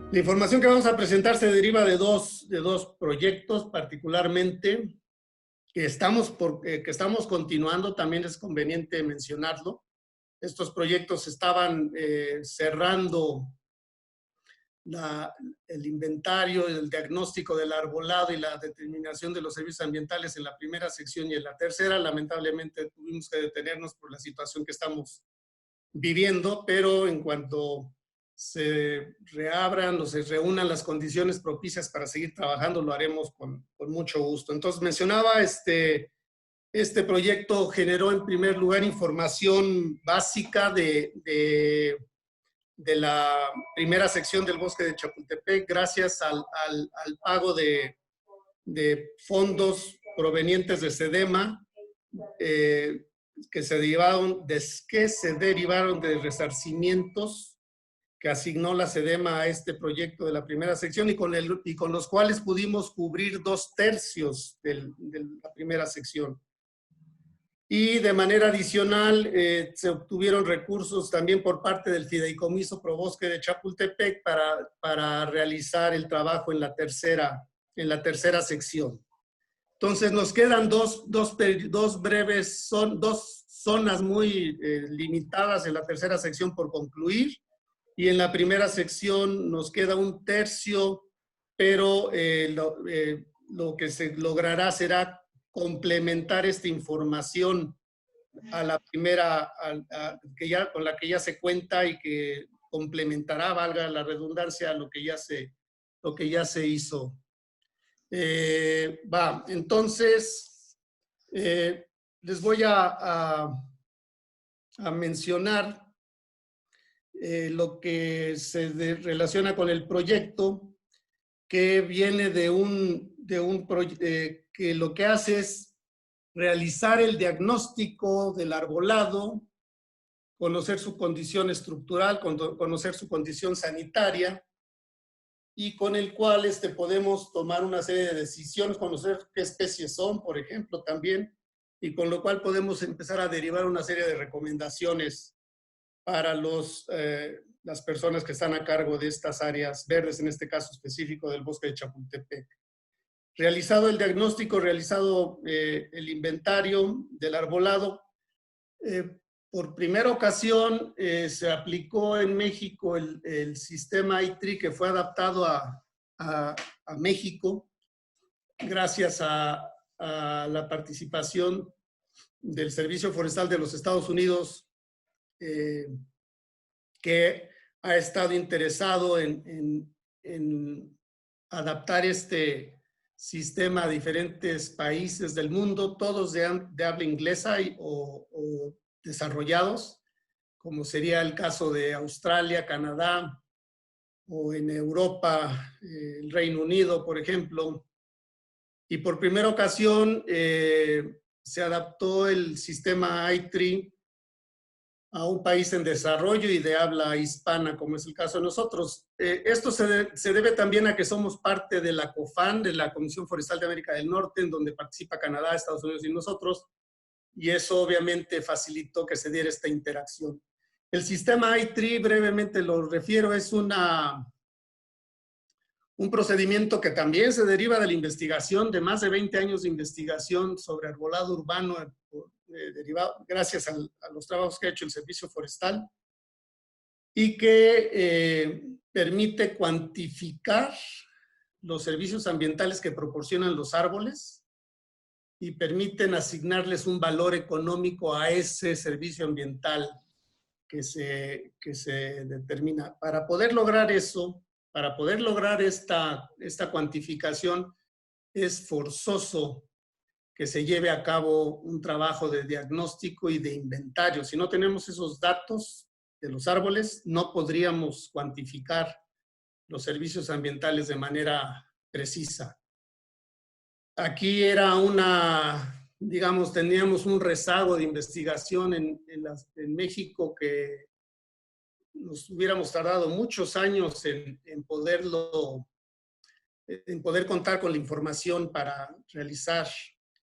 La información que vamos a presentar se deriva de dos proyectos, particularmente que estamos continuando. También es conveniente mencionarlo. Estos proyectos estaban cerrando el inventario, el diagnóstico del arbolado y la determinación de los servicios ambientales en la primera sección, y en la tercera lamentablemente tuvimos que detenernos por la situación que estamos viviendo, pero en cuanto se reabran o se reúnan las condiciones propicias para seguir trabajando, lo haremos con mucho gusto. Entonces mencionaba, este proyecto generó en primer lugar información básica de la primera sección del bosque de Chapultepec, gracias al pago de fondos provenientes de SEDEMA, que se derivaron de resarcimientos que asignó la SEDEMA a este proyecto de la primera sección, y con los cuales pudimos cubrir 2/3 de la primera sección. Y de manera adicional se obtuvieron recursos también por parte del Fideicomiso Probosque de Chapultepec para realizar el trabajo en la tercera sección. Entonces nos quedan dos zonas muy limitadas en la tercera sección por concluir, y en la primera sección nos queda 1/3, pero lo que se logrará será complementar esta información a la primera, con la que ya se cuenta, y que complementará, valga la redundancia, lo que ya se hizo. Entonces, les voy a mencionar lo que se relaciona con el proyecto, que viene que lo que hace es realizar el diagnóstico del arbolado, conocer su condición estructural, conocer su condición sanitaria, y con el cual podemos tomar una serie de decisiones, conocer qué especies son, por ejemplo, también, y con lo cual podemos empezar a derivar una serie de recomendaciones para las personas que están a cargo de estas áreas verdes, en este caso específico del bosque de Chapultepec. Realizado el diagnóstico, realizado el inventario del arbolado, por primera ocasión se aplicó en México el sistema ITRI, que fue adaptado a México gracias a la participación del Servicio Forestal de los Estados Unidos, que ha estado interesado en adaptar este sistema a diferentes países del mundo, todos de habla inglesa o desarrollados, como sería el caso de Australia, Canadá, o en Europa, el Reino Unido, por ejemplo. Y por primera ocasión se adaptó el sistema ITRI a un país en desarrollo y de habla hispana, como es el caso de nosotros. Esto se debe también a que somos parte de la COFAN, de la Comisión Forestal de América del Norte, en donde participa Canadá, Estados Unidos y nosotros, y eso obviamente facilitó que se diera esta interacción. El sistema ITRI, brevemente lo refiero, es un procedimiento que también se deriva de la investigación, de más de 20 años de investigación sobre arbolado urbano, derivado gracias a los trabajos que ha hecho el Servicio Forestal, y que permite cuantificar los servicios ambientales que proporcionan los árboles y permiten asignarles un valor económico a ese servicio ambiental que se determina. Para poder lograr eso, para poder lograr esta cuantificación, es forzoso que se lleve a cabo un trabajo de diagnóstico y de inventario. Si no tenemos esos datos de los árboles, no podríamos cuantificar los servicios ambientales de manera precisa. Aquí era digamos, teníamos un rezago de investigación en México, que nos hubiéramos tardado muchos años en poder contar con la información para realizar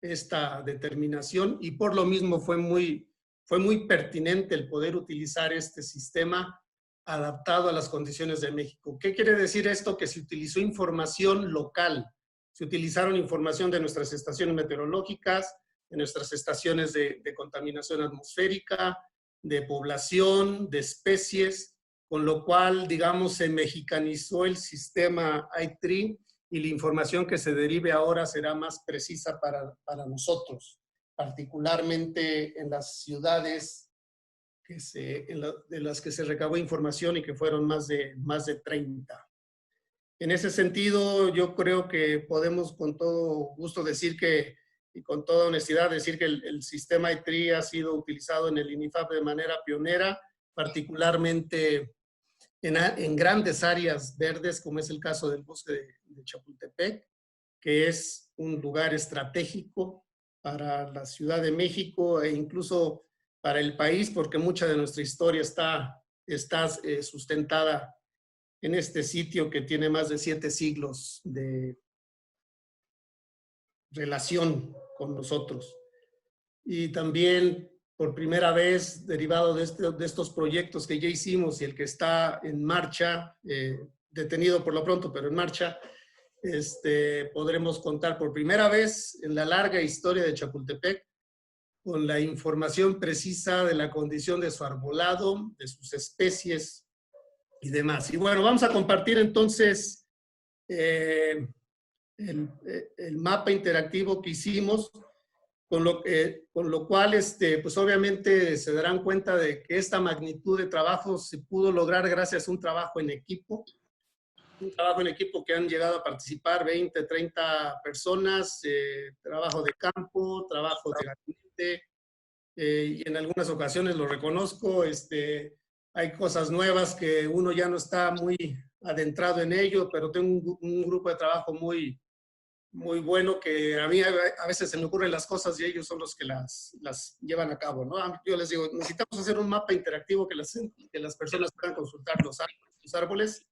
esta determinación, y por lo mismo fue muy fue muy pertinente el poder utilizar este sistema adaptado a las condiciones de México. ¿Qué quiere decir esto? Que se utilizó información local, se utilizaron información de nuestras estaciones meteorológicas, de nuestras estaciones de contaminación atmosférica, de población, de especies, con lo cual, digamos, se mexicanizó el sistema I-TRI y la información que se derive ahora será más precisa para nosotros, particularmente en las ciudades de las que se recabó información y que fueron más de 30. En ese sentido, yo creo que podemos con todo gusto decir que, y con toda honestidad, decir que el sistema I-TRI ha sido utilizado en el INIFAP de manera pionera, particularmente en grandes áreas verdes, como es el caso del bosque de Chapultepec, que es un lugar estratégico para la Ciudad de México e incluso para el país, porque mucha de nuestra historia está sustentada en este sitio que tiene más de 7 siglos de relación con nosotros. Y también, por primera vez, derivado de estos proyectos que ya hicimos y el que está en marcha, detenido por lo pronto, pero en marcha, podremos contar por primera vez en la larga historia de Chapultepec con la información precisa de la condición de su arbolado, de sus especies y demás. Y bueno, vamos a compartir entonces el mapa interactivo que hicimos, con lo cual, pues obviamente se darán cuenta de que esta magnitud de trabajo se pudo lograr gracias a un trabajo en equipo que han llegado a participar 20, 30 personas, trabajo de campo, trabajo de gabinete, y en algunas ocasiones lo reconozco, hay cosas nuevas que uno ya no está muy adentrado en ello, pero tengo un grupo de trabajo muy bueno que a mí a veces se me ocurren las cosas y ellos son los que las llevan a cabo, ¿no? Yo les digo, necesitamos hacer un mapa interactivo que las personas puedan consultar los árboles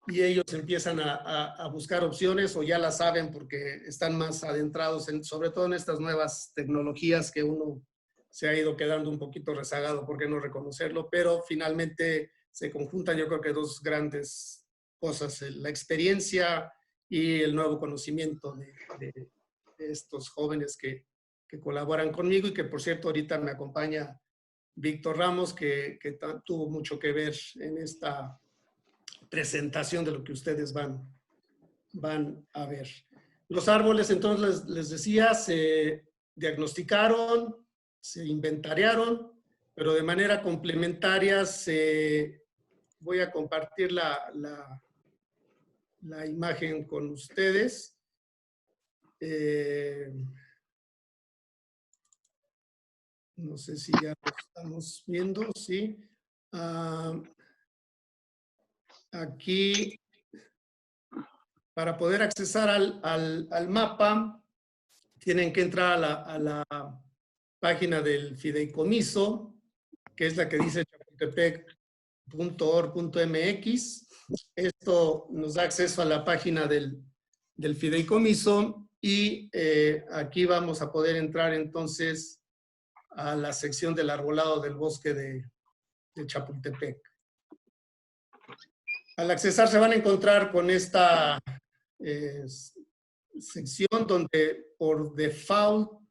y ellos empiezan a buscar opciones o ya las saben porque están más adentrados, sobre todo en estas nuevas tecnologías que uno se ha ido quedando un poquito rezagado, ¿por qué no reconocerlo? Pero finalmente se conjuntan, yo creo que dos grandes cosas, la experiencia y el nuevo conocimiento de estos jóvenes que colaboran conmigo y que, por cierto, ahorita me acompaña Víctor Ramos, que tuvo mucho que ver en esta presentación de lo que ustedes van a ver. Los árboles, entonces, les decía, se diagnosticaron, se inventariaron, pero de manera complementaria voy a compartir la imagen con ustedes. No sé si ya lo estamos viendo, sí. Aquí, para poder accesar al mapa, tienen que entrar a la página del fideicomiso, que es la que dice chapultepec.org.mx. Esto nos da acceso a la página del fideicomiso y aquí vamos a poder entrar entonces a la sección del arbolado del bosque de Chapultepec. Al accesar se van a encontrar con esta sección donde por default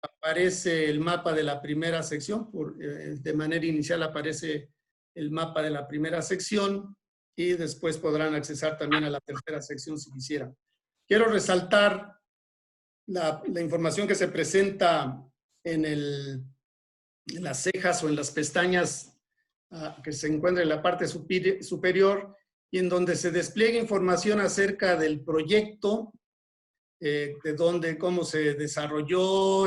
aparece el mapa de la primera sección, de manera inicial aparece el mapa de la primera sección y después podrán accesar también a la tercera sección si quisieran. Quiero resaltar la información que se presenta en las cejas o en las pestañas que se encuentra en la parte superior y en donde se despliega información acerca del proyecto, de dónde, cómo se desarrolló,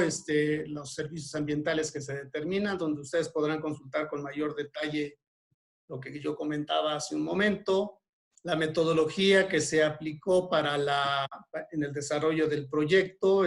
los servicios ambientales que se determinan, donde ustedes podrán consultar con mayor detalle lo que yo comentaba hace un momento, la metodología que se aplicó en el desarrollo del proyecto,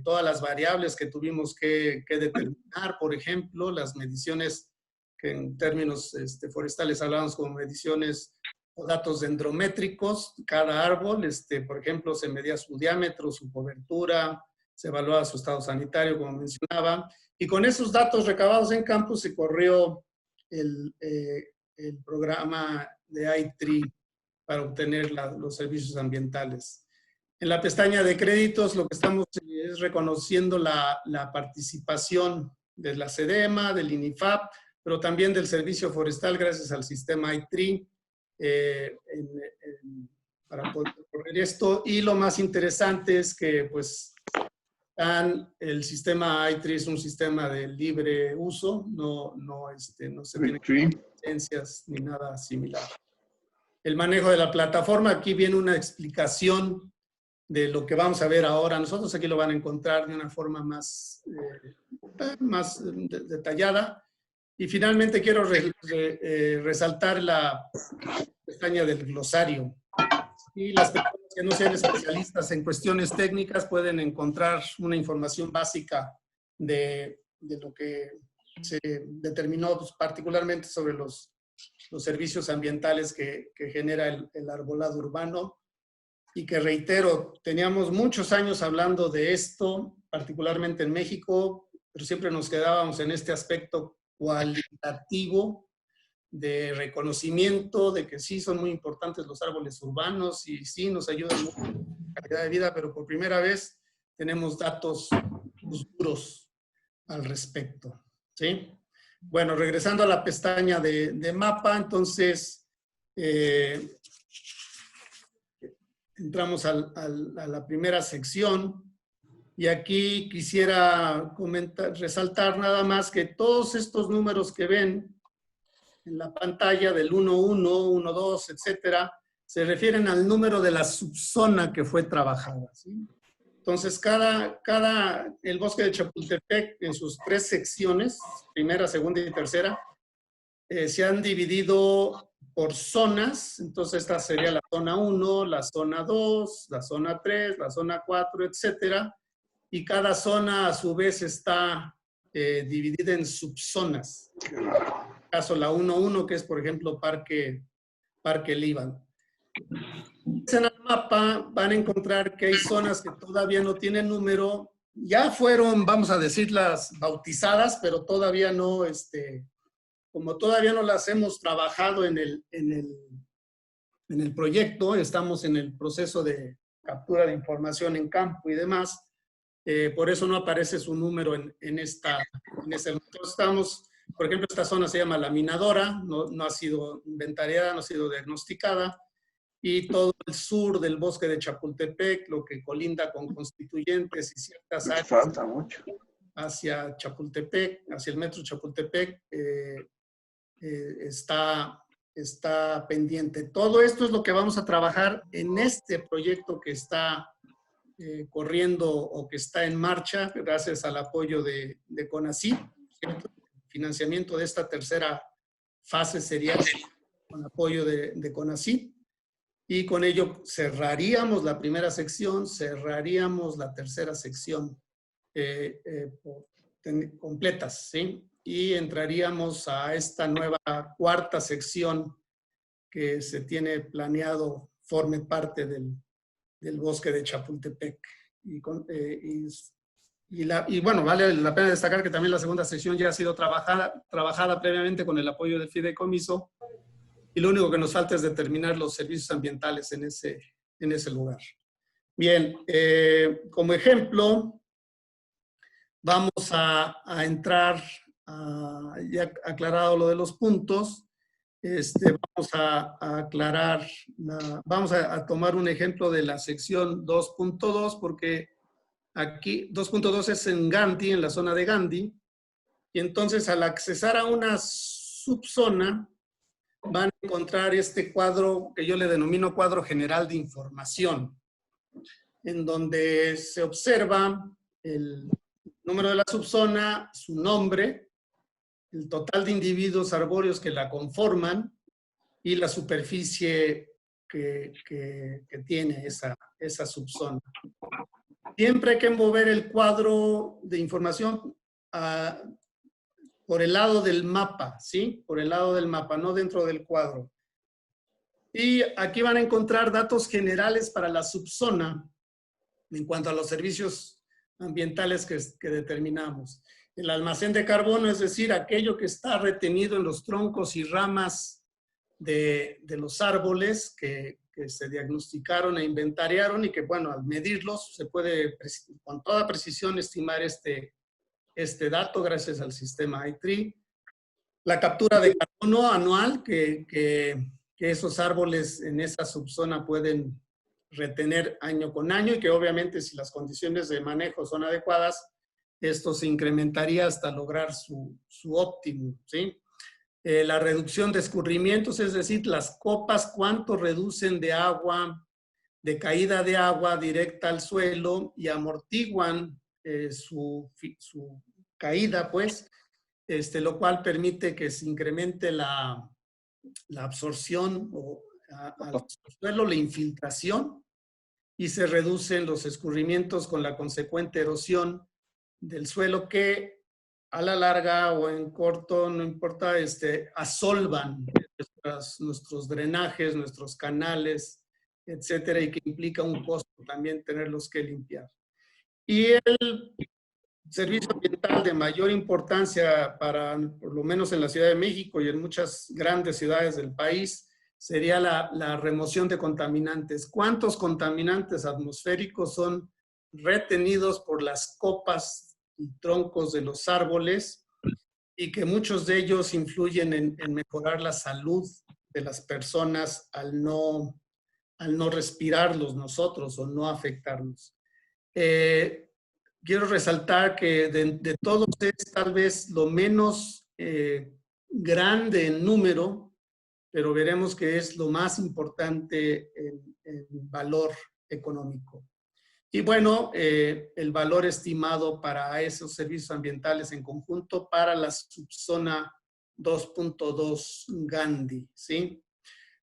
todas las variables que tuvimos que determinar, por ejemplo, las mediciones que en términos forestales hablamos como mediciones o datos dendrométricos, cada árbol, por ejemplo, se medía su diámetro, su cobertura, se evaluaba su estado sanitario, como mencionaba, Y con esos datos recabados en campo se corrió el programa de i3 para obtener los servicios ambientales. En la pestaña de créditos lo que estamos es reconociendo la participación de la SEDEMA, del INIFAP, pero también del Servicio Forestal gracias al sistema i3 para poder correr esto. Y lo más interesante es que pues el sistema i3 es un sistema de libre uso, no se tiene licencias ni nada similar. El manejo de la plataforma, aquí viene una explicación de lo que vamos a ver ahora. Nosotros aquí lo van a encontrar de una forma más detallada. Y finalmente quiero resaltar la pestaña del glosario. Y las personas que no sean especialistas en cuestiones técnicas pueden encontrar una información básica de lo que se determinó pues, particularmente sobre los servicios ambientales que genera el arbolado urbano. Y que reitero, teníamos muchos años hablando de esto, particularmente en México, pero siempre nos quedábamos en este aspecto cualitativo de reconocimiento de que sí son muy importantes los árboles urbanos y sí nos ayudan mucho en la calidad de vida, pero por primera vez tenemos datos duros al respecto, ¿sí? Bueno, regresando a la pestaña de mapa, entonces entramos a la primera sección. Y aquí quisiera resaltar nada más que todos estos números que ven en la pantalla del 1.1, 1.2, etcétera, se refieren al número de la subzona que fue trabajada, ¿sí? Entonces, el bosque de Chapultepec en sus 3 secciones, primera, segunda y tercera, se han dividido por zonas. Entonces, esta sería la zona 1, la zona 2, la zona 3, la zona 4, etcétera. Y cada zona a su vez está dividida en subzonas. En el caso la 1.1, que es por ejemplo Parque Líbano. En el mapa van a encontrar que hay zonas que todavía no tienen número. Ya fueron, vamos a decirlas, bautizadas, pero todavía no, como todavía no las hemos trabajado en el proyecto, estamos en el proceso de captura de información en campo y demás. Por eso no aparece su número en ese. Estamos, por ejemplo, esta zona se llama La Minadora, no ha sido inventariada, no ha sido diagnosticada, y todo el sur del bosque de Chapultepec, lo que colinda con Constituyentes y ciertas áreas falta mucho hacia Chapultepec, hacia el metro Chapultepec, está pendiente. Todo esto es lo que vamos a trabajar en este proyecto que está corriendo o que está en marcha gracias al apoyo de CONACYT. El financiamiento de esta tercera fase sería con apoyo de CONACYT, y con ello cerraríamos la primera sección, cerraríamos la tercera sección completas, ¿sí? Y entraríamos a esta nueva cuarta sección que se tiene planeado forme parte del bosque de Chapultepec. Y bueno, vale la pena destacar que también la segunda sección ya ha sido trabajada previamente con el apoyo del fideicomiso, y lo único que nos falta es determinar los servicios ambientales en ese lugar. Bien, como ejemplo, vamos a entrar, ya aclarado lo de los puntos, vamos a aclarar, vamos a tomar un ejemplo de la sección 2.2, porque aquí 2.2 es en Gandhi, en la zona de Gandhi, y entonces al accesar a una subzona, van a encontrar este cuadro que yo le denomino cuadro general de información, en donde se observa el número de la subzona, su nombre, el total de individuos arbóreos que la conforman y la superficie que tiene esa subzona. Siempre hay que mover el cuadro de información por el lado del mapa, ¿sí? Por el lado del mapa, no dentro del cuadro. Y aquí van a encontrar datos generales para la subzona en cuanto a los servicios ambientales que determinamos. El almacén de carbono, es decir, aquello que está retenido en los troncos y ramas de los árboles que se diagnosticaron e inventariaron y que, bueno, al medirlos se puede con toda precisión estimar este dato gracias al sistema i3. La captura de carbono anual que esos árboles en esa subzona pueden retener año con año y que obviamente si las condiciones de manejo son adecuadas, esto se incrementaría hasta lograr su óptimo, ¿sí? La reducción de escurrimientos, es decir, las copas, cuánto reducen de agua, de caída de agua directa al suelo y amortiguan su caída, pues, lo cual permite que se incremente la absorción al suelo, la infiltración, y se reducen los escurrimientos con la consecuente erosión del suelo que a la larga o en corto, no importa, asolvan nuestros drenajes, nuestros canales, etcétera, y que implica un costo también tenerlos que limpiar. Y el servicio ambiental de mayor importancia por lo menos en la Ciudad de México y en muchas grandes ciudades del país, sería la remoción de contaminantes. ¿Cuántos contaminantes atmosféricos son retenidos por las copas y troncos de los árboles y que muchos de ellos influyen en mejorar la salud de las personas al no respirarlos nosotros o no afectarnos? Quiero resaltar que de todos es tal vez lo menos grande en número, pero veremos que es lo más importante en valor económico. Y bueno, el valor estimado para esos servicios ambientales en conjunto para la subzona 2.2 Gandhi, ¿sí?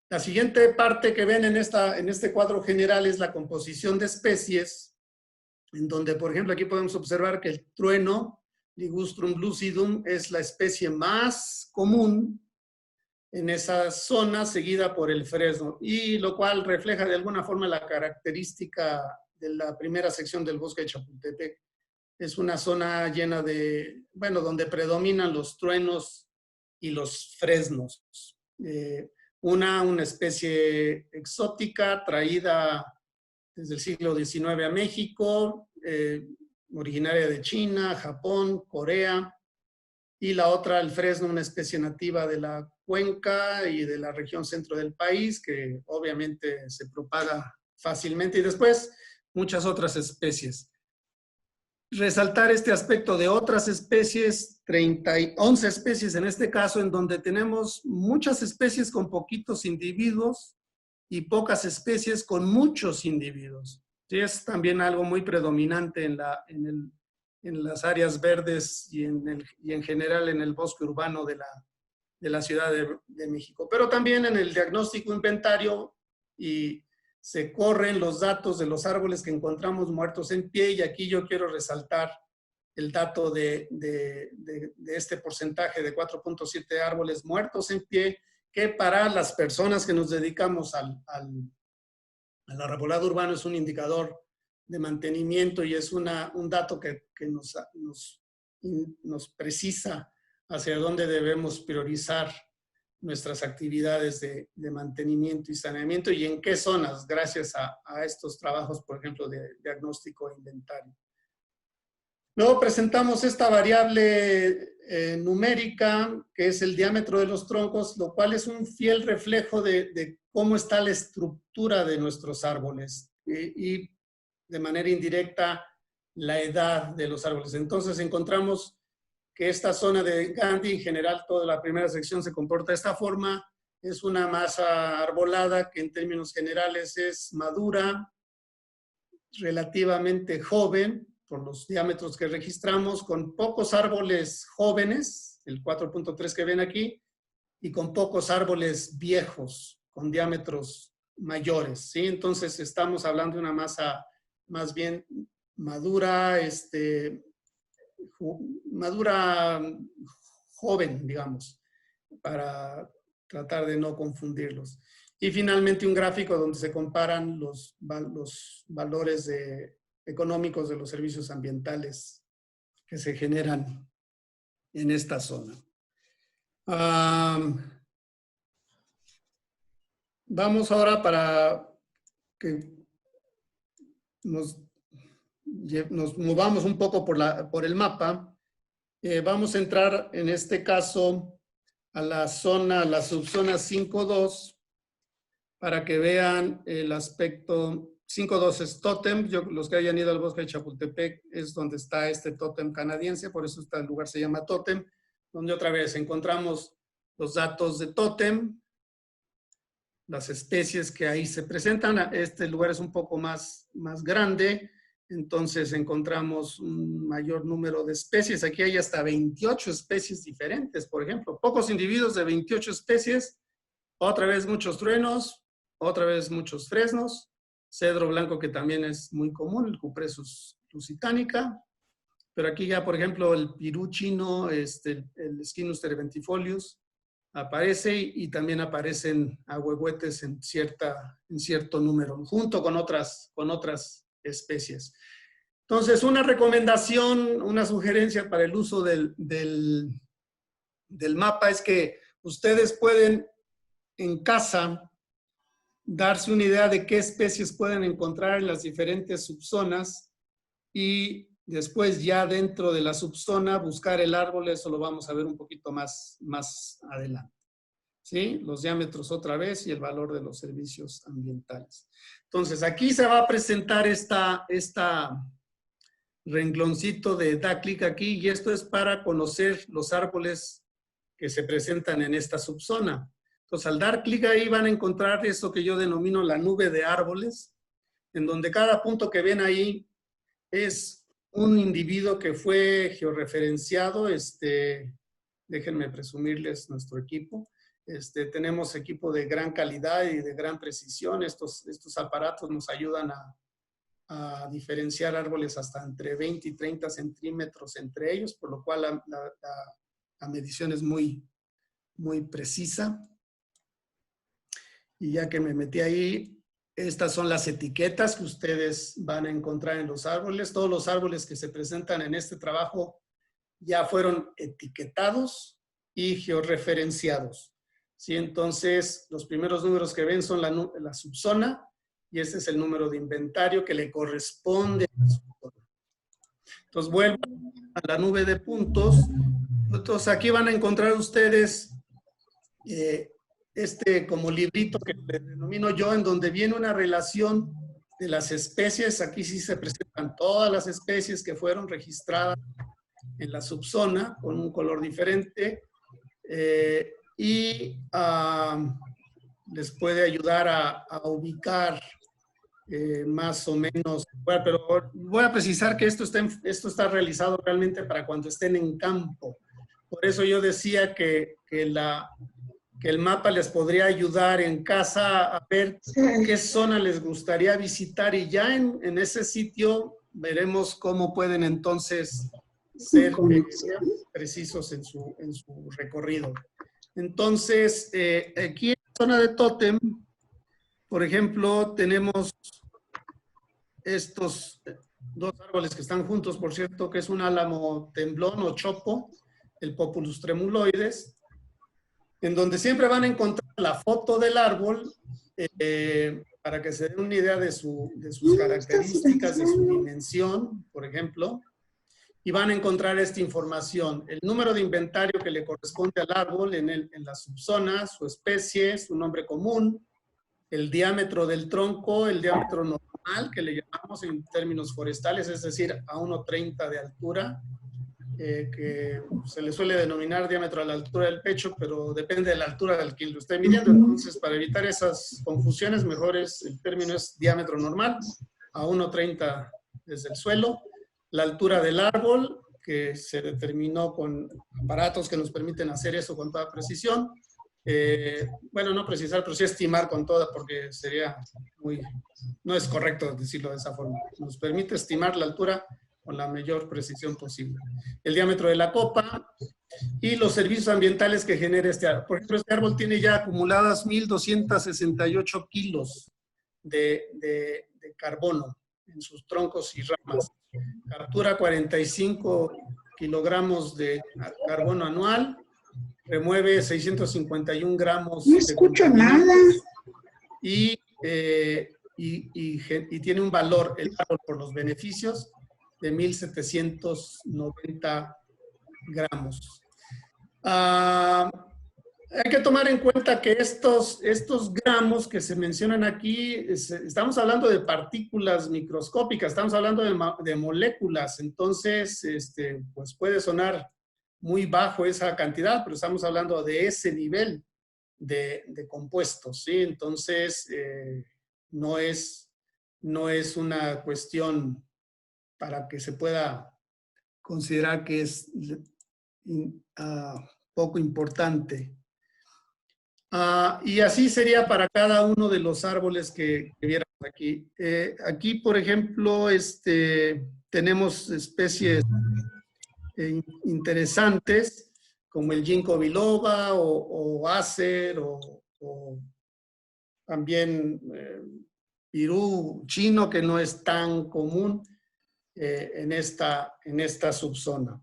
La siguiente parte que ven en este cuadro general es la composición de especies, en donde, por ejemplo, aquí podemos observar que el trueno, Ligustrum lucidum, es la especie más común en esa zona, seguida por el fresno, y lo cual refleja de alguna forma la característica de la primera sección del bosque de Chapultepec. Es una zona llena de, bueno, donde predominan los truenos y los fresnos. Una especie exótica traída desde el siglo XIX a México, originaria de China, Japón, Corea, y la otra, el fresno, una especie nativa de la cuenca y de la región centro del país, que obviamente se propaga fácilmente, y después muchas otras especies. Resaltar este aspecto de otras especies, 11 especies en este caso, en donde tenemos muchas especies con poquitos individuos y pocas especies con muchos individuos. Sí, es también algo muy predominante en las áreas verdes y en general en el bosque urbano de la Ciudad de México. Pero también en el diagnóstico inventario y se corren los datos de los árboles que encontramos muertos en pie, y aquí yo quiero resaltar el dato de este porcentaje de 4.7 árboles muertos en pie, que para las personas que nos dedicamos al arbolado urbano es un indicador de mantenimiento y es un dato que nos precisa hacia dónde debemos priorizar nuestras actividades de mantenimiento y saneamiento y en qué zonas, gracias a estos trabajos, por ejemplo, de diagnóstico e inventario. Luego presentamos esta variable numérica, que es el diámetro de los troncos, lo cual es un fiel reflejo de cómo está la estructura de nuestros árboles y de manera indirecta la edad de los árboles. Entonces encontramos que esta zona de Gandhi, en general toda la primera sección se comporta de esta forma. Es una masa arbolada que en términos generales es madura, relativamente joven, por los diámetros que registramos, con pocos árboles jóvenes, el 4.3 que ven aquí, y con pocos árboles viejos, con diámetros mayores, ¿sí? Entonces estamos hablando de una masa más bien madura, madura joven, digamos, para tratar de no confundirlos. Y finalmente un gráfico donde se comparan los valores económicos de los servicios ambientales que se generan en esta zona. Vamos ahora para que nos movamos un poco por el mapa. Vamos a entrar en este caso a la subzona 5.2 para que vean el aspecto. 5.2 es tótem. Los que hayan ido al bosque de Chapultepec es donde está este tótem canadiense, por eso el lugar se llama tótem, donde otra vez encontramos los datos de tótem, las especies que ahí se presentan. Este lugar es un poco más grande, entonces encontramos un mayor número de especies. Aquí hay hasta 28 especies diferentes, por ejemplo. Pocos individuos de 28 especies. Otra vez muchos truenos, otra vez muchos fresnos. Cedro blanco, que también es muy común, el Cupressus lusitanica. Pero aquí ya, por ejemplo, el pirú chino, el Schinus terebintifolius, aparece, y también aparecen ahuehuetes en cierto número, junto con otras especies. Entonces, una recomendación, una sugerencia para el uso del mapa es que ustedes pueden en casa darse una idea de qué especies pueden encontrar en las diferentes subzonas y después ya dentro de la subzona buscar el árbol. Eso lo vamos a ver un poquito más adelante. ¿Sí? Los diámetros otra vez y el valor de los servicios ambientales. Entonces, aquí se va a presentar esta rengloncito de da clic aquí, y esto es para conocer los árboles que se presentan en esta subzona. Entonces, al dar clic ahí van a encontrar eso que yo denomino la nube de árboles, en donde cada punto que ven ahí es un individuo que fue georreferenciado. Déjenme presumirles nuestro equipo. Tenemos equipo de gran calidad y de gran precisión. Estos aparatos nos ayudan a diferenciar árboles hasta entre 20 y 30 centímetros entre ellos, por lo cual la medición es muy precisa. Y ya que me metí ahí, estas son las etiquetas que ustedes van a encontrar en los árboles. Todos los árboles que se presentan en este trabajo ya fueron etiquetados y georreferenciados. ¿Sí? Entonces, los primeros números que ven son la subzona, y este es el número de inventario que le corresponde a la subzona. Entonces, vuelvo a la nube de puntos. Entonces, aquí van a encontrar ustedes como librito que le denomino yo, en donde viene una relación de las especies. Aquí sí se presentan todas las especies que fueron registradas en la subzona con un color diferente, y les puede ayudar a ubicar más o menos. Bueno, pero voy a precisar que esto está realizado realmente para cuando estén en campo. Por eso yo decía que el mapa les podría ayudar en casa a ver qué zona les gustaría visitar, y ya en ese sitio veremos cómo pueden entonces ser precisos en su recorrido. Entonces, aquí en la zona de tótem, por ejemplo, tenemos estos dos árboles que están juntos, por cierto, que es un álamo temblón o chopo, el Populus tremuloides, en donde siempre van a encontrar la foto del árbol para que se den una idea de sus características, de su dimensión, por ejemplo, y van a encontrar esta información: el número de inventario que le corresponde al árbol en la subzona, su especie, su nombre común, el diámetro del tronco, el diámetro normal, que le llamamos en términos forestales, es decir, a 1,30 de altura, que se le suele denominar diámetro a la altura del pecho, pero depende de la altura del quien lo esté midiendo. Entonces, para evitar esas confusiones, mejor el término es diámetro normal, a 1,30 desde el suelo. La altura del árbol, que se determinó con aparatos que nos permiten hacer eso con toda precisión. Bueno, no precisar, pero sí estimar con toda, porque sería no es correcto decirlo de esa forma. Nos permite estimar la altura con la mayor precisión posible. El diámetro de la copa y los servicios ambientales que genera este árbol. Por ejemplo, este árbol tiene ya acumuladas 1,268 kilos de carbono en sus troncos y ramas. Captura 45 kilogramos de carbono anual, remueve 651 gramos No de escucho nada. contaminantes y tiene un valor, el árbol por los beneficios, de 1.790 gramos. Hay que tomar en cuenta que estos gramos que se mencionan aquí, estamos hablando de partículas microscópicas, estamos hablando de moléculas, entonces pues puede sonar muy bajo esa cantidad, pero estamos hablando de ese nivel de compuestos, ¿sí? Entonces no es una cuestión para que se pueda considerar que es poco importante. Y así sería para cada uno de los árboles que viéramos aquí. Aquí, por ejemplo, tenemos especies interesantes como el ginkgo biloba o acer o también pirú chino, que no es tan común en esta subzona.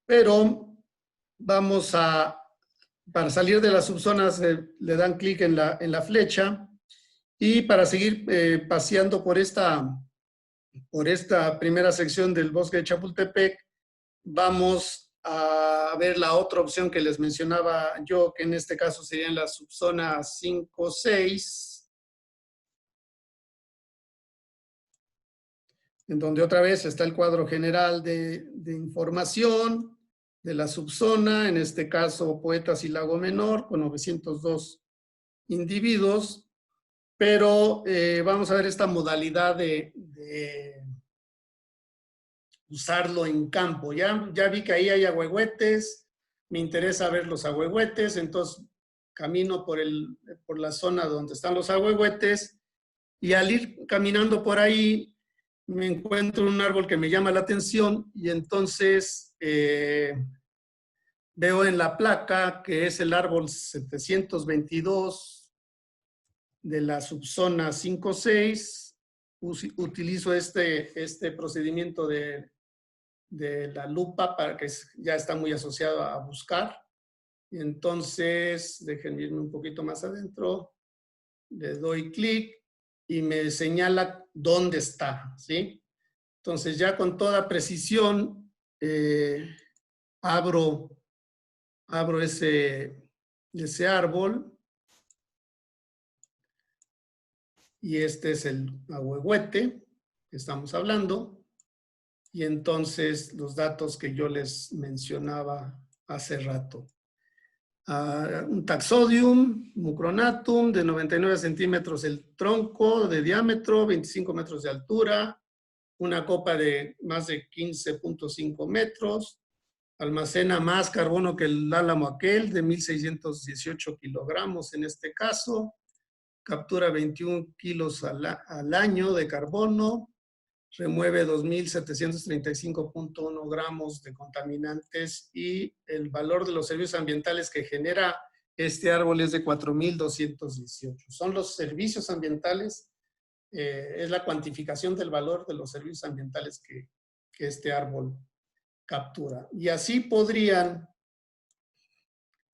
Pero vamos para salir de las subzonas, le dan clic en la flecha, y para seguir paseando por esta primera sección del bosque de Chapultepec, vamos a ver la otra opción que les mencionaba yo, que en este caso sería en la subzona 5-6, en donde otra vez está el cuadro general de información de la subzona, en este caso Poetas y Lago Menor, con 902 individuos, pero vamos a ver esta modalidad de usarlo en campo. Ya vi que ahí hay ahuehuetes, me interesa ver los ahuehuetes, entonces camino por la zona donde están los ahuehuetes, y al ir caminando por ahí me encuentro un árbol que me llama la atención, y entonces veo en la placa que es el árbol 722 de la subzona 5-6. Utilizo este procedimiento de la lupa, para que ya está muy asociado a buscar. Y entonces, déjenme irme un poquito más adentro, le doy clic y me señala dónde está, ¿sí? Entonces ya con toda precisión abro ese árbol, y este es el ahuehuete que estamos hablando. Y entonces los datos que yo les mencionaba hace rato. Un taxodium, mucronatum, de 99 centímetros el tronco de diámetro, 25 metros de altura, una copa de más de 15.5 metros, almacena más carbono que el álamo aquel, de 1.618 kilogramos en este caso, captura 21 kilos al año de carbono, remueve 2.735.1 gramos de contaminantes, y el valor de los servicios ambientales que genera este árbol es de 4.218. Son los servicios ambientales, es la cuantificación del valor de los servicios ambientales que este árbol captura. Y así podrían,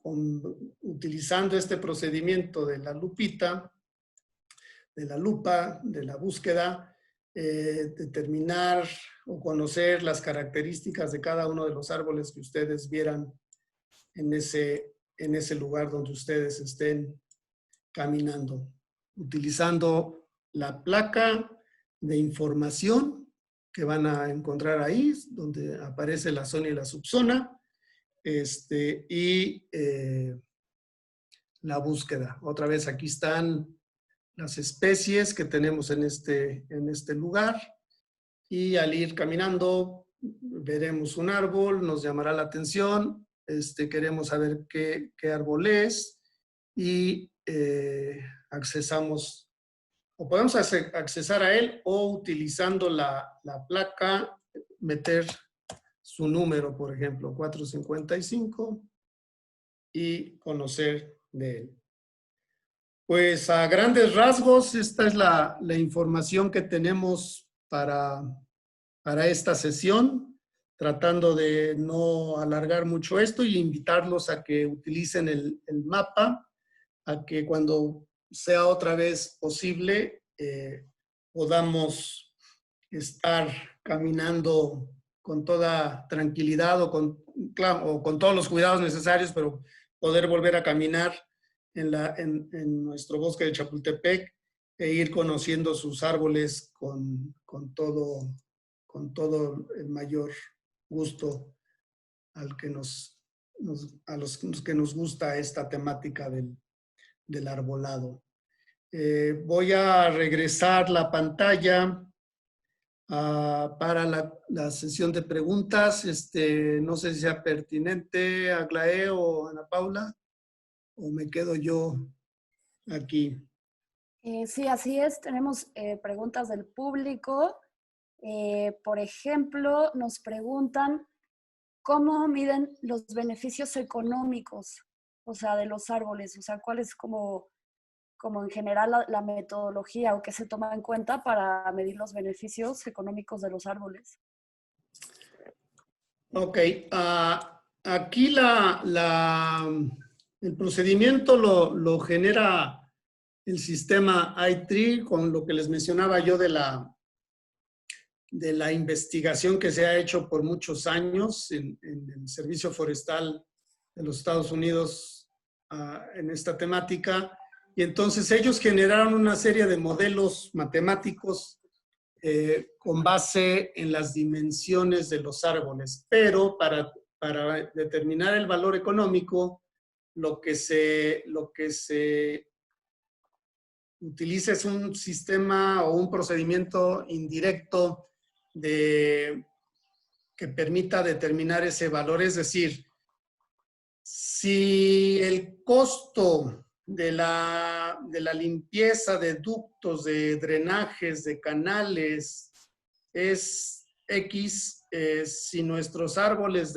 utilizando este procedimiento de la lupita, de la lupa, de la búsqueda, determinar o conocer las características de cada uno de los árboles que ustedes vieran en ese lugar donde ustedes estén caminando, utilizando la placa de información que van a encontrar ahí, donde aparece la zona y la subzona, y la búsqueda. Otra vez aquí están las especies que tenemos en este lugar, y al ir caminando veremos un árbol, nos llamará la atención, queremos saber qué árbol es, y accesamos, o podemos accesar a él, o utilizando la placa meter su número, por ejemplo 455, y conocer de él. Pues a grandes rasgos, esta es la información que tenemos para para esta sesión, tratando de no alargar mucho esto y invitarlos a que utilicen el mapa, a que cuando sea otra vez posible podamos estar caminando con toda tranquilidad o con todos los cuidados necesarios, pero poder volver a caminar en nuestro bosque de Chapultepec e ir conociendo sus árboles con todo el mayor gusto al que a los que nos gusta esta temática del arbolado. Voy a regresar la pantalla para la sesión de preguntas. No sé si sea pertinente, Aglaé o Ana Paula, o me quedo yo aquí. Sí, así es. Tenemos preguntas del público. Por ejemplo, nos preguntan cómo miden los beneficios económicos, o sea, de los árboles, o sea, cuál es como en general la metodología o qué se toma en cuenta para medir los beneficios económicos de los árboles. Ok, aquí el procedimiento lo genera el sistema iTree, con lo que les mencionaba yo de la investigación que se ha hecho por muchos años en el Servicio Forestal de los Estados Unidos en esta temática. Y entonces ellos generaron una serie de modelos matemáticos con base en las dimensiones de los árboles. Pero para determinar el valor económico, lo que se utiliza es un sistema o un procedimiento indirecto que permita determinar ese valor. Es decir, si el costo de la limpieza de ductos, de drenajes, de canales es X, si nuestros árboles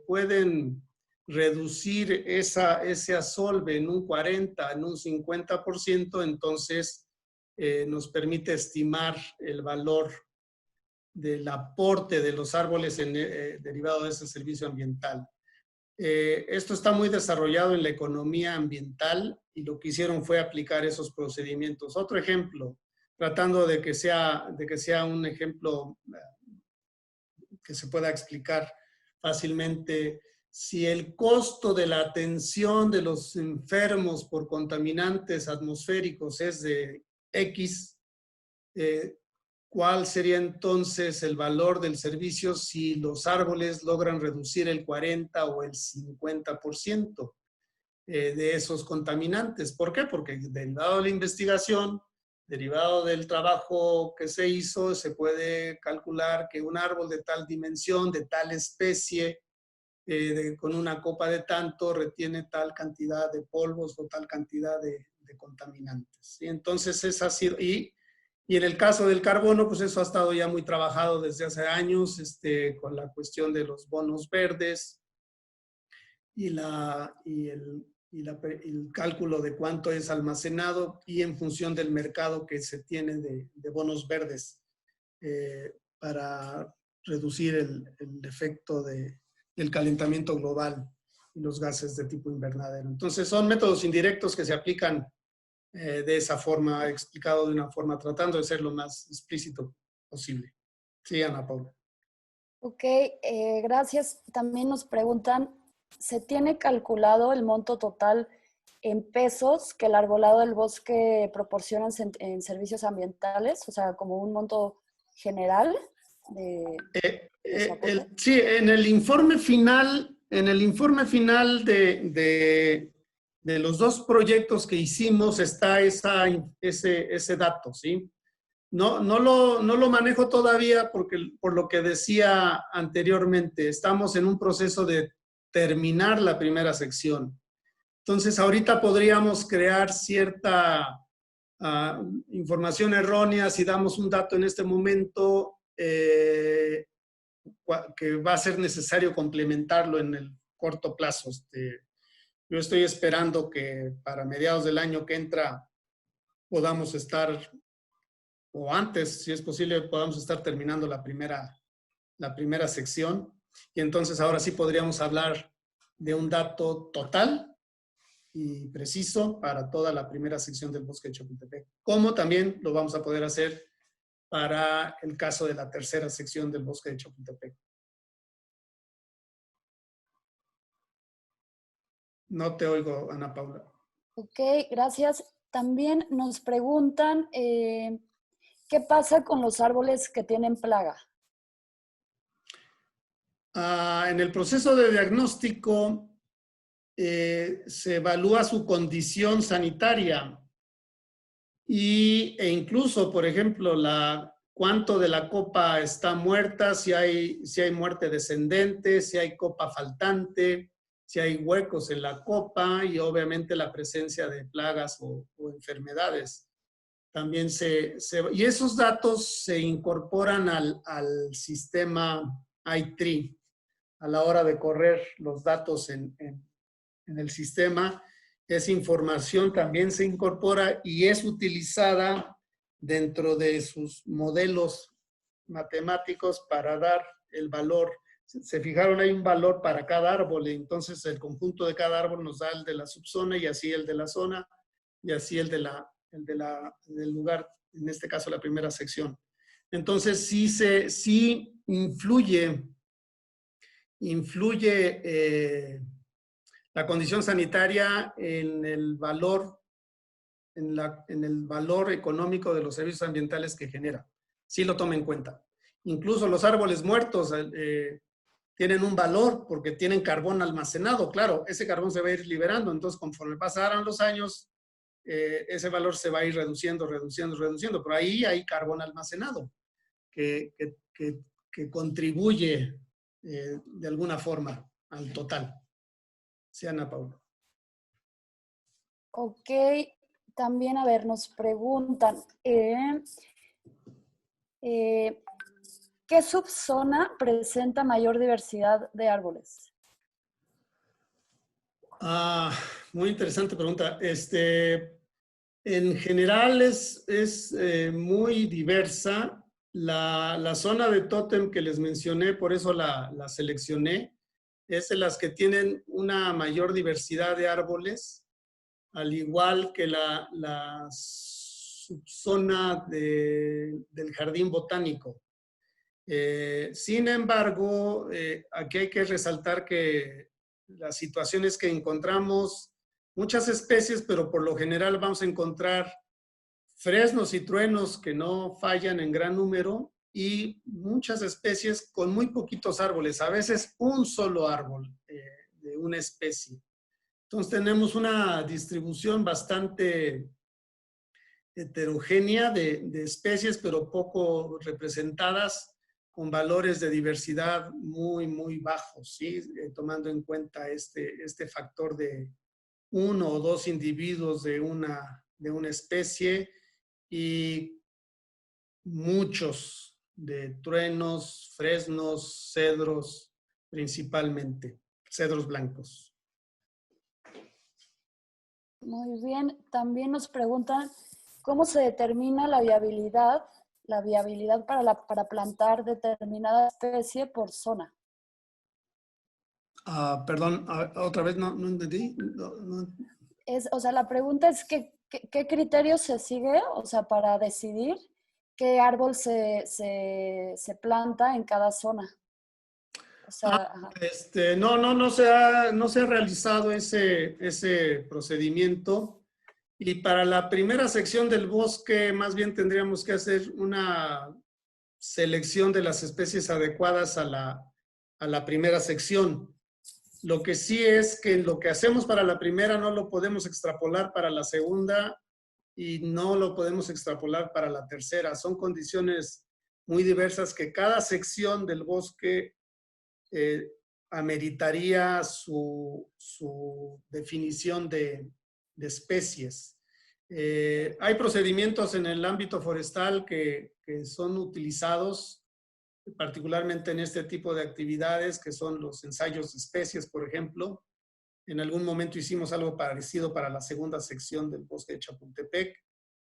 pueden reducir ese asolve en un 40, en un 50%, entonces nos permite estimar el valor del aporte de los árboles derivado de ese servicio ambiental. Esto está muy desarrollado en la economía ambiental y lo que hicieron fue aplicar esos procedimientos. Otro ejemplo, tratando de que sea un ejemplo que se pueda explicar fácilmente. Si el costo de la atención de los enfermos por contaminantes atmosféricos es de X, ¿cuál sería entonces el valor del servicio si los árboles logran reducir el 40 o el 50% de esos contaminantes? ¿Por qué? Porque derivado de la investigación, derivado del trabajo que se hizo, se puede calcular que un árbol de tal dimensión, de tal especie, con una copa de tanto, retiene tal cantidad de polvos o tal cantidad de contaminantes. Y entonces es así. Y en el caso del carbono, pues eso ha estado ya muy trabajado desde hace años, con la cuestión de los bonos verdes y el cálculo de cuánto es almacenado y en función del mercado que se tiene de bonos verdes para reducir el efecto del calentamiento global y los gases de tipo invernadero. Entonces son métodos indirectos que se aplican de esa forma, explicado de una forma, tratando de ser lo más explícito posible. Sí, Ana Paula. Ok, gracias. También nos preguntan, ¿se tiene calculado el monto total en pesos que el arbolado del bosque proporciona en servicios ambientales? O sea, como un monto general sí, en el informe final, de los dos proyectos que hicimos está ese dato, ¿sí? No lo manejo todavía por lo que decía anteriormente. Estamos en un proceso de terminar la primera sección. Entonces, ahorita podríamos crear cierta información errónea si damos un dato en este momento que va a ser necesario complementarlo en el corto plazo. Yo estoy esperando que para mediados del año que entra podamos estar o antes, si es posible, podamos estar terminando la primera sección. Y entonces ahora sí podríamos hablar de un dato total y preciso para toda la primera sección del bosque de Chapultepec. Como también lo vamos a poder hacer para el caso de la tercera sección del bosque de Chapultepec. No te oigo, Ana Paula. Ok, gracias. También nos preguntan, ¿qué pasa con los árboles que tienen plaga? En el proceso de diagnóstico se evalúa su condición sanitaria e incluso, por ejemplo, cuánto de la copa está muerta, si hay muerte descendente, si hay copa faltante, si hay huecos en la copa y obviamente la presencia de plagas o enfermedades. También y esos datos se incorporan al sistema iTree a la hora de correr los datos en el sistema. Esa información también se incorpora y es utilizada dentro de sus modelos matemáticos para dar el valor. Se fijaron, hay un valor para cada árbol, y entonces el conjunto de cada árbol nos da el de la subzona y así el de la zona y así el del lugar, en este caso la primera sección. Entonces sí influye la condición sanitaria en el valor, en el valor económico de los servicios ambientales que genera. Sí lo toma en cuenta. Incluso los árboles muertos tienen un valor porque tienen carbón almacenado. Claro, ese carbón se va a ir liberando. Entonces, conforme pasaran los años, ese valor se va a ir reduciendo. Pero ahí hay carbón almacenado que contribuye de alguna forma al total. Sí, Ana Paula. Ok, también, a ver, nos preguntan, ¿qué subzona presenta mayor diversidad de árboles? Muy interesante pregunta. En general es muy diversa. La zona de tótem que les mencioné, por eso la seleccioné, es de las que tienen una mayor diversidad de árboles, al igual que la subzona del jardín botánico. Sin embargo, aquí hay que resaltar que las situaciones que encontramos, muchas especies, pero por lo general vamos a encontrar fresnos y truenos que no fallan en gran número y muchas especies con muy poquitos árboles, a veces un solo árbol de una especie. Entonces tenemos una distribución bastante heterogénea de especies, pero poco representadas, con valores de diversidad muy, muy bajos, ¿sí? Tomando en cuenta este factor de 1 o 2 individuos de una especie y muchos de truenos, fresnos, cedros, principalmente, cedros blancos. Muy bien, también nos preguntan, ¿cómo se determina la viabilidad para plantar determinada especie por zona? Perdón, otra vez no entendí. O sea, la pregunta es ¿qué criterios se sigue, o sea, para decidir qué árbol se planta en cada zona? O sea, no se ha realizado ese procedimiento. Y para la primera sección del bosque, más bien tendríamos que hacer una selección de las especies adecuadas a la primera sección. Lo que sí es que lo que hacemos para la primera no lo podemos extrapolar para la segunda y no lo podemos extrapolar para la tercera. Son condiciones muy diversas que cada sección del bosque ameritaría su definición de especies. Hay procedimientos en el ámbito forestal que son utilizados particularmente en este tipo de actividades, que son los ensayos de especies, por ejemplo. En algún momento hicimos algo parecido para la segunda sección del bosque de Chapultepec.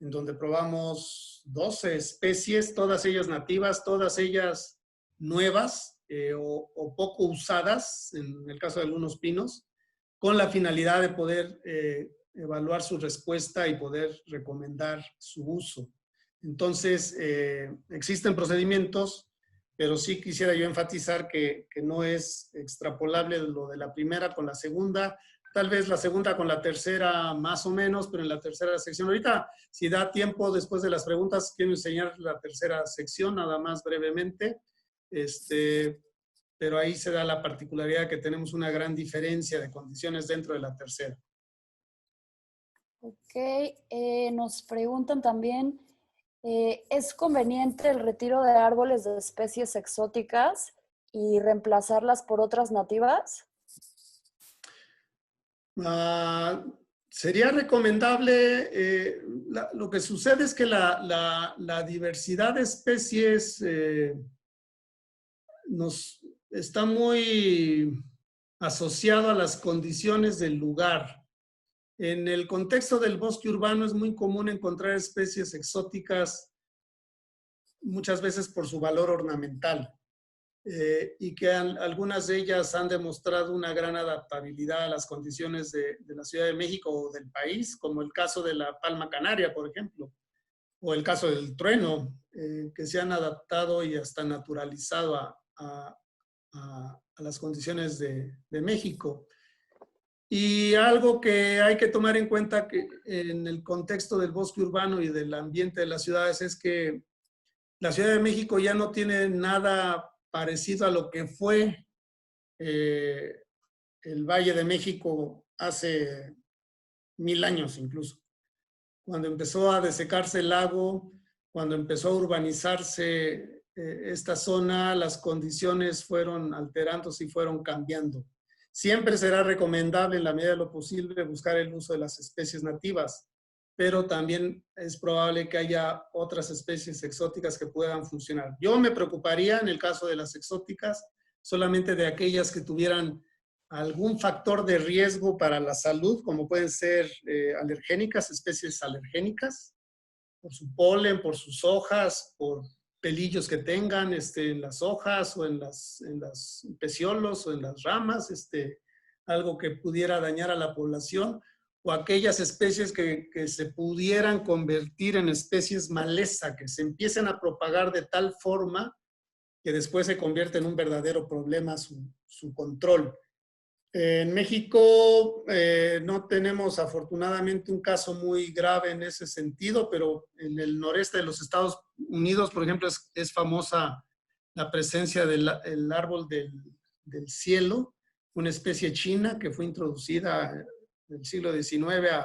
en donde probamos 12 especies, todas ellas nativas, todas ellas nuevas o poco usadas, en el caso de algunos pinos, con la finalidad de poder evaluar su respuesta y poder recomendar su uso. Entonces, existen procedimientos, pero sí quisiera yo enfatizar que no es extrapolable lo de la primera con la segunda, tal vez la segunda con la tercera más o menos, pero en la tercera sección. Ahorita, si da tiempo después de las preguntas, quiero enseñar la tercera sección, nada más brevemente. Pero ahí se da la particularidad que tenemos una gran diferencia de condiciones dentro de la tercera. Ok, nos preguntan también, ¿es conveniente el retiro de árboles de especies exóticas y reemplazarlas por otras nativas? Sería recomendable, lo que sucede es que la diversidad de especies nos está muy asociado a las condiciones del lugar. En el contexto del bosque urbano es muy común encontrar especies exóticas, muchas veces por su valor ornamental, y que algunas de ellas han demostrado una gran adaptabilidad a las condiciones de la Ciudad de México o del país, como el caso de la palma canaria, por ejemplo, o el caso del trueno, que se han adaptado y hasta naturalizado a las condiciones de México. Y algo que hay que tomar en cuenta que en el contexto del bosque urbano y del ambiente de las ciudades es que la Ciudad de México ya no tiene nada parecido a lo que fue el Valle de México hace 1000 años incluso. Cuando empezó a desecarse el lago, cuando empezó a urbanizarse esta zona, las condiciones fueron alterándose y fueron cambiando. Siempre será recomendable, en la medida de lo posible, buscar el uso de las especies nativas, pero también es probable que haya otras especies exóticas que puedan funcionar. Yo me preocuparía, en el caso de las exóticas, solamente de aquellas que tuvieran algún factor de riesgo para la salud, como pueden ser alergénicas, especies alergénicas, por su polen, por sus hojas, por pelillos que tengan en las hojas o en las peciolos o en las ramas, algo que pudiera dañar a la población, o aquellas especies que se pudieran convertir en especies maleza, que se empiecen a propagar de tal forma que después se convierte en un verdadero problema su control. En México no tenemos afortunadamente un caso muy grave en ese sentido, pero en el noreste de los Estados Unidos, por ejemplo, es famosa la presencia del árbol del cielo, una especie china que fue introducida en el siglo XIX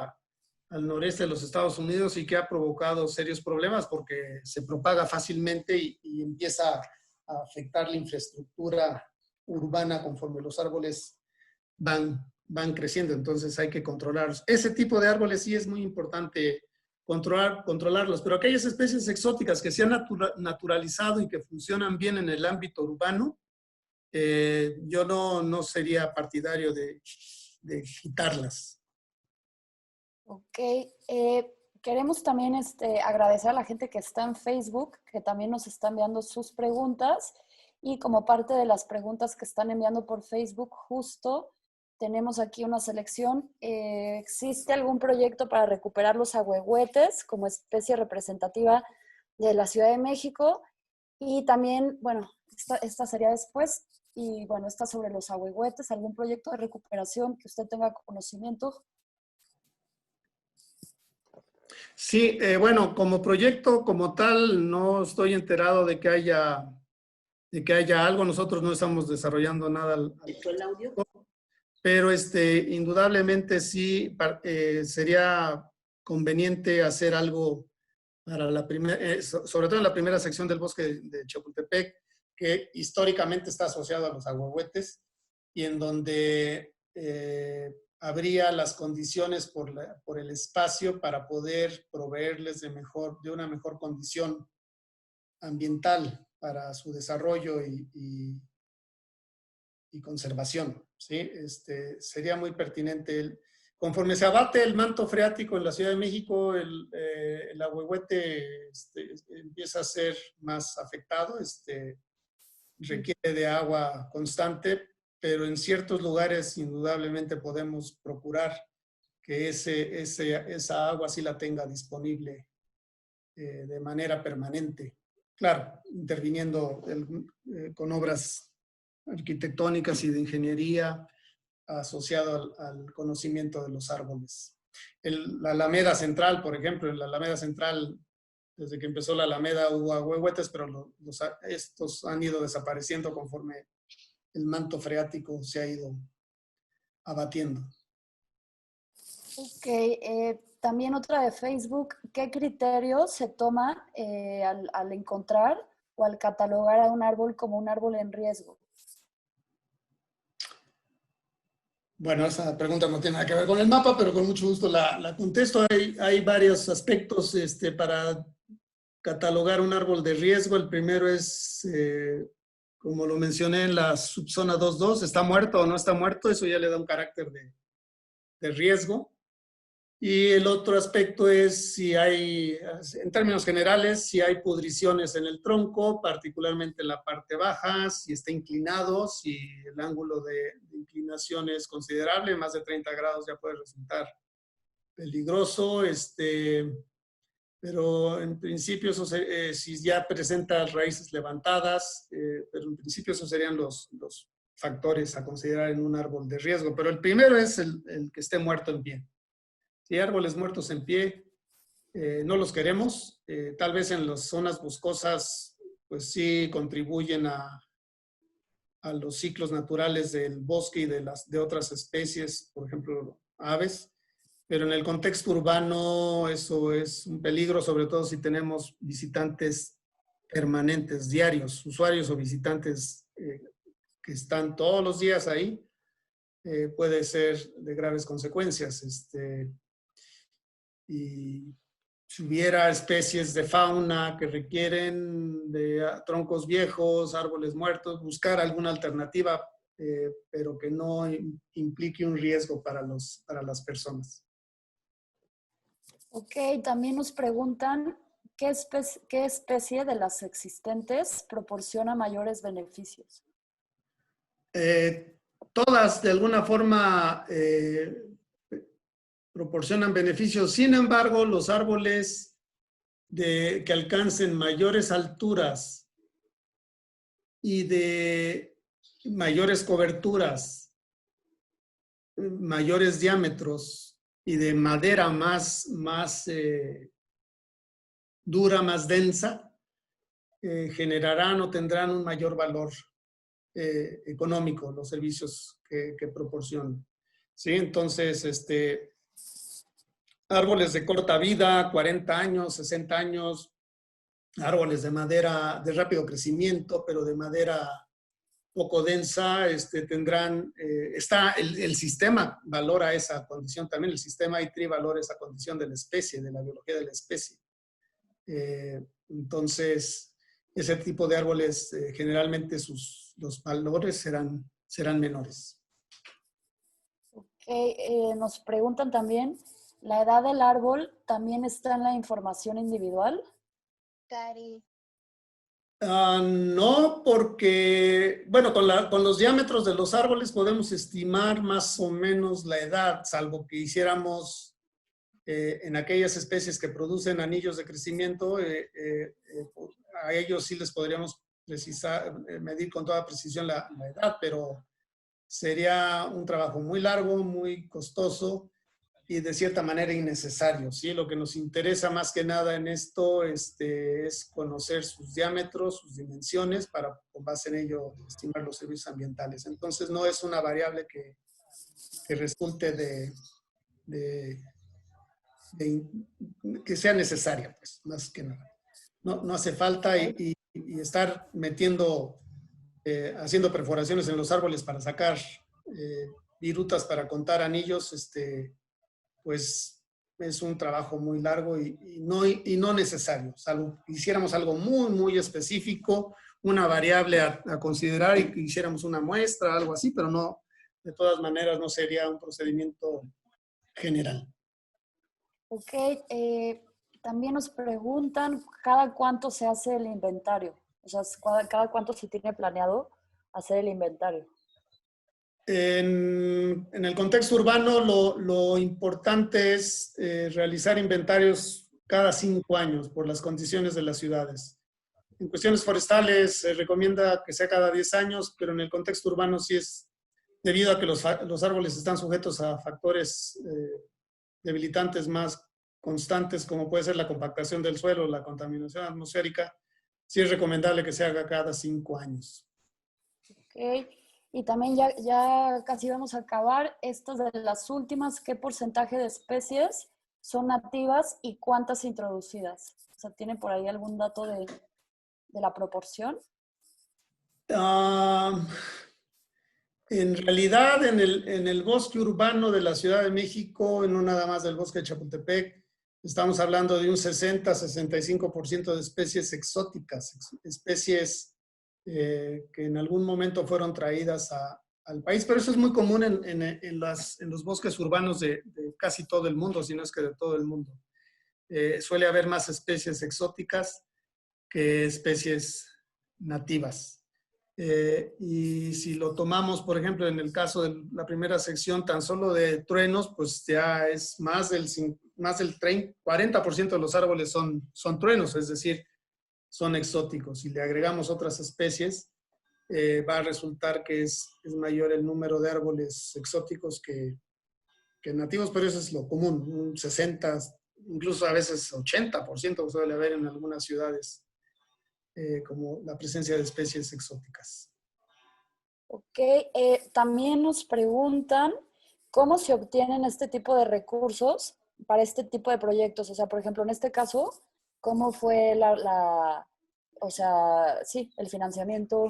al noreste de los Estados Unidos y que ha provocado serios problemas porque se propaga fácilmente y empieza a afectar la infraestructura urbana conforme los árboles van creciendo, entonces hay que controlarlos. Ese tipo de árboles sí es muy importante controlarlos, pero aquellas especies exóticas que se han naturalizado y que funcionan bien en el ámbito urbano, yo no sería partidario de quitarlas. Ok, queremos también agradecer a la gente que está en Facebook, que también nos está enviando sus preguntas, y como parte de las preguntas que están enviando por Facebook, justo tenemos aquí una selección. ¿Existe algún proyecto para recuperar los ahuehuetes como especie representativa de la Ciudad de México? Y también, bueno, esta sería después, y bueno, esta sobre los ahuehuetes, ¿algún proyecto de recuperación que usted tenga conocimiento? Sí, bueno, como proyecto como tal, no estoy enterado de que haya algo. Nosotros no estamos desarrollando nada ¿El audio? pero indudablemente sí sería conveniente hacer algo para la primera, sobre todo en la primera sección del bosque de Chapultepec, que históricamente está asociado a los ahuehuetes y en donde habría las condiciones por el espacio para poder proveerles de una mejor condición ambiental para su desarrollo y conservación, ¿sí? Sería muy pertinente. conforme se abate el manto freático en la Ciudad de México, el ahuehuete empieza a ser más afectado, requiere de agua constante, pero en ciertos lugares indudablemente podemos procurar que esa agua sí la tenga disponible de manera permanente. Claro, interviniendo con obras arquitectónicas y de ingeniería asociado al conocimiento de los árboles. La Alameda Central, por ejemplo, en la Alameda Central, desde que empezó la Alameda hubo ahuehuetes, pero estos han ido desapareciendo conforme el manto freático se ha ido abatiendo. Ok, también otra de Facebook. ¿Qué criterio se toma al encontrar o al catalogar a un árbol como un árbol en riesgo? Bueno, esa pregunta no tiene nada que ver con el mapa, pero con mucho gusto la contesto. Hay varios aspectos para catalogar un árbol de riesgo. El primero es, como lo mencioné en la subzona 2.2, ¿está muerto o no está muerto? Eso ya le da un carácter de riesgo. Y el otro aspecto es si hay, en términos generales, si hay pudriciones en el tronco, particularmente en la parte baja, si está inclinado, si el ángulo de inclinación es considerable, más de 30 grados ya puede resultar peligroso, pero en principio, si ya presenta raíces levantadas, pero en principio esos serían los factores a considerar en un árbol de riesgo. Pero el primero es el que esté muerto en pie. Si hay árboles muertos en pie, no los queremos. Tal vez en las zonas boscosas, pues sí contribuyen a los ciclos naturales del bosque y de otras especies, por ejemplo, aves. Pero en el contexto urbano eso es un peligro, sobre todo si tenemos visitantes permanentes, diarios, usuarios o visitantes que están todos los días ahí, puede ser de graves consecuencias. Y si hubiera especies de fauna que requieren de troncos viejos, árboles muertos, buscar alguna alternativa, pero que no implique un riesgo para las personas. Ok, también nos preguntan qué especie de las existentes proporciona mayores beneficios. Todas de alguna forma proporcionan beneficios. Sin embargo, los árboles que alcancen mayores alturas y de mayores coberturas, mayores diámetros y de madera más dura, más densa, generarán o tendrán un mayor valor económico los servicios que proporcionan. ¿Sí? Entonces, árboles de corta vida, 40 años, 60 años, árboles de madera de rápido crecimiento, pero de madera poco densa, tendrán, el sistema valora esa condición también, el sistema ITRI valora esa condición de la especie, de la biología de la especie. Entonces, ese tipo de árboles, generalmente los valores serán menores. Ok, nos preguntan también, ¿la edad del árbol también está en la información individual? Cari. No, porque, bueno, con los diámetros de los árboles podemos estimar más o menos la edad, salvo que hiciéramos en aquellas especies que producen anillos de crecimiento, a ellos sí les podríamos medir con toda precisión la edad, pero sería un trabajo muy largo, muy costoso y de cierta manera innecesario, ¿sí? Lo que nos interesa más que nada en esto es conocer sus diámetros, sus dimensiones, para con base en ello estimar los servicios ambientales. Entonces no es una variable que resulte que sea necesaria, pues, más que nada. No hace falta y estar haciendo perforaciones en los árboles para sacar virutas para contar anillos, pues es un trabajo muy largo y no necesario. Salvo que hiciéramos algo muy, muy específico, una variable a considerar y que hiciéramos una muestra, algo así, pero no, de todas maneras no sería un procedimiento general. Ok, también nos preguntan cada cuánto se hace el inventario. O sea, cada cuánto se tiene planeado hacer el inventario. En el contexto urbano, lo importante es realizar inventarios cada 5 años por las condiciones de las ciudades. En cuestiones forestales se recomienda que sea cada 10 años, pero en el contexto urbano sí es debido a que los árboles están sujetos a factores debilitantes más constantes, como puede ser la compactación del suelo, la contaminación atmosférica, sí es recomendable que se haga cada 5 años. Ok, y también ya casi vamos a acabar. Estas de las últimas, ¿qué porcentaje de especies son nativas y cuántas introducidas? O sea, ¿tiene por ahí algún dato de la proporción? En realidad, en el bosque urbano de la Ciudad de México, no nada más del bosque de Chapultepec, estamos hablando de un 60-65% de especies exóticas, especies que en algún momento fueron traídas al país, pero eso es muy común en los bosques urbanos de casi todo el mundo, si no es que de todo el mundo. Suele haber más especies exóticas que especies nativas. Y si lo tomamos, por ejemplo, en el caso de la primera sección, tan solo de truenos, pues ya es más del 40% de los árboles son truenos, es decir, son exóticos. Si le agregamos otras especies, va a resultar que es mayor el número de árboles exóticos que nativos, pero eso es lo común, un 60, incluso a veces 80% suele haber en algunas ciudades. Como la presencia de especies exóticas. Ok, también nos preguntan cómo se obtienen este tipo de recursos para este tipo de proyectos. O sea, por ejemplo, en este caso, ¿cómo fue o sea, sí, el financiamiento?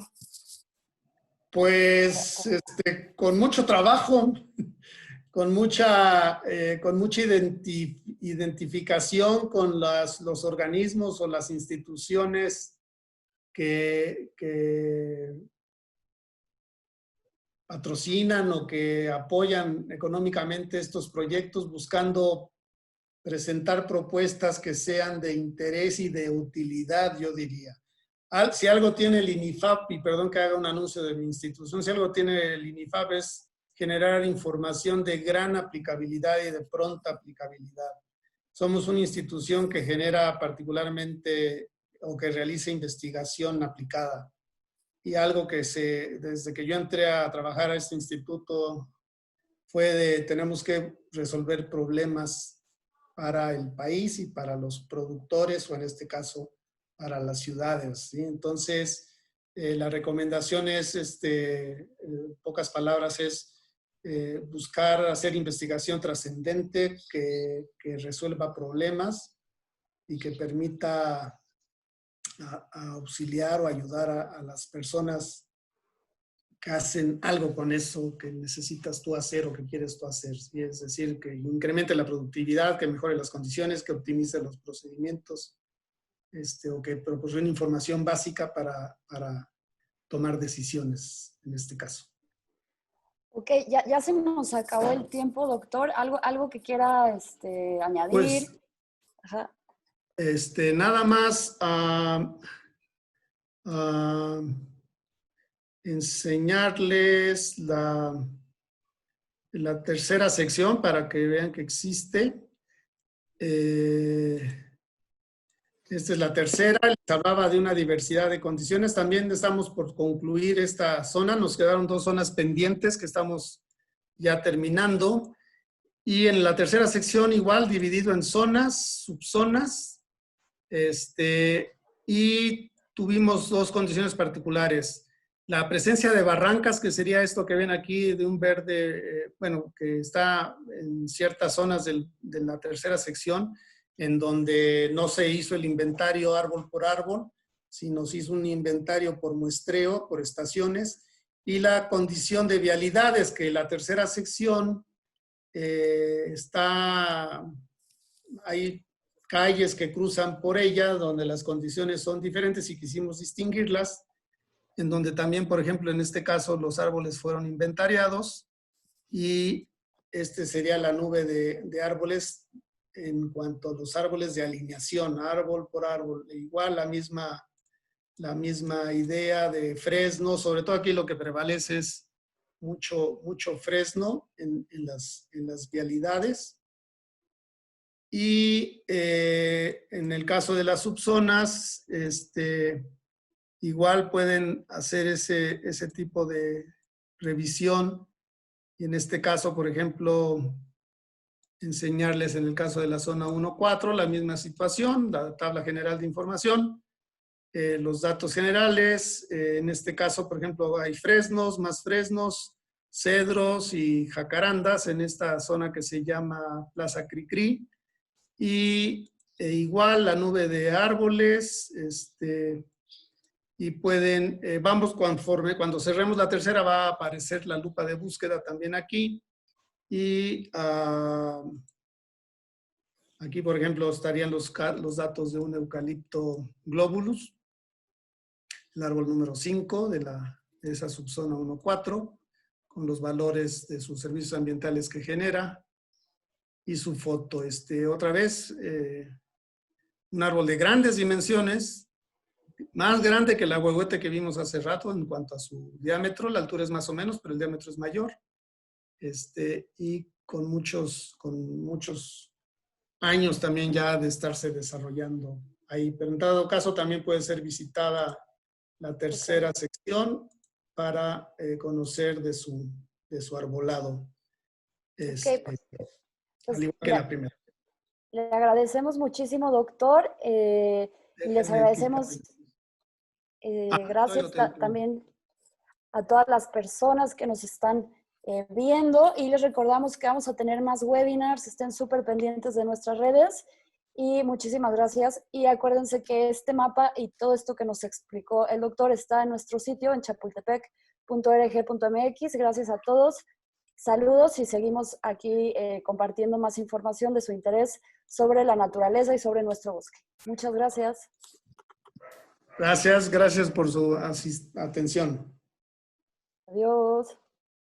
Pues con mucho trabajo, con mucha identificación con los organismos o las instituciones que patrocinan o que apoyan económicamente estos proyectos, buscando presentar propuestas que sean de interés y de utilidad, yo diría. Si algo tiene el INIFAP, y perdón que haga un anuncio de mi institución, si algo tiene el INIFAP es generar información de gran aplicabilidad y de pronta aplicabilidad. Somos una institución que genera particularmente o que realiza investigación aplicada. Y algo que desde que yo entré a trabajar a este instituto fue tenemos que resolver problemas para el país y para los productores, o en este caso, para las ciudades, ¿sí? Entonces, la recomendación es, pocas palabras, es buscar hacer investigación trascendente que resuelva problemas y que permita a auxiliar o ayudar a las personas que hacen algo con eso que necesitas tú hacer o que quieres tú hacer. ¿Sí? Es decir, que incremente la productividad, que mejore las condiciones, que optimice los procedimientos, o que proporcione información básica para tomar decisiones en este caso. Ok, ya se nos acabó el tiempo, doctor. ¿Algo que quiera añadir? Pues, Ajá. nada más enseñarles la tercera sección para que vean que existe. Esta es la tercera, les hablaba de una diversidad de condiciones. También estamos por concluir esta zona, nos quedaron 2 zonas pendientes que estamos ya terminando. Y en la tercera sección igual dividido en zonas, subzonas, y tuvimos 2 condiciones particulares. La presencia de barrancas, que sería esto que ven aquí de un verde, bueno, que está en ciertas zonas de la tercera sección, en donde no se hizo el inventario árbol por árbol, sino se hizo un inventario por muestreo, por estaciones, y la condición de vialidades, que la tercera sección hay calles que cruzan por ella, donde las condiciones son diferentes y quisimos distinguirlas, en donde también, por ejemplo, en este caso, los árboles fueron inventariados y este sería la nube de árboles en cuanto a los árboles de alineación, árbol por árbol. Igual la misma idea de fresno, sobre todo aquí lo que prevalece es mucho fresno en las vialidades. Y en el caso de las subzonas, igual pueden hacer ese tipo de revisión. Y en este caso, por ejemplo, enseñarles en el caso de la zona 1.4 la misma situación, la tabla general de información, los datos generales. En este caso, por ejemplo, hay fresnos, más fresnos, cedros y jacarandas en esta zona que se llama Plaza Cricri. Y igual la nube de árboles, y pueden, vamos conforme, cuando cerremos la tercera va a aparecer la lupa de búsqueda también aquí. Y aquí, por ejemplo, estarían los datos de un eucalipto globulus, el árbol número 5 de esa subzona 1.4, con los valores de sus servicios ambientales que genera y su foto. Otra vez, un árbol de grandes dimensiones, más grande que el ahuehuete que vimos hace rato en cuanto a su diámetro. La altura es más o menos, pero el diámetro es mayor. Y con muchos años también ya de estarse desarrollando ahí. Pero en todo caso también puede ser visitada la tercera sección para conocer de su arbolado. Pues, al igual que la primera. Le agradecemos muchísimo, doctor. Y les agradecemos, gracias también a todas las personas que nos están viendo, y les recordamos que vamos a tener más webinars. Estén súper pendientes de nuestras redes y muchísimas gracias. Y acuérdense que este mapa y todo esto que nos explicó el doctor está en nuestro sitio en chapultepec.org.mx. Gracias a todos. Saludos, y seguimos aquí compartiendo más información de su interés sobre la naturaleza y sobre nuestro bosque. Muchas gracias. Gracias por su atención. Adiós.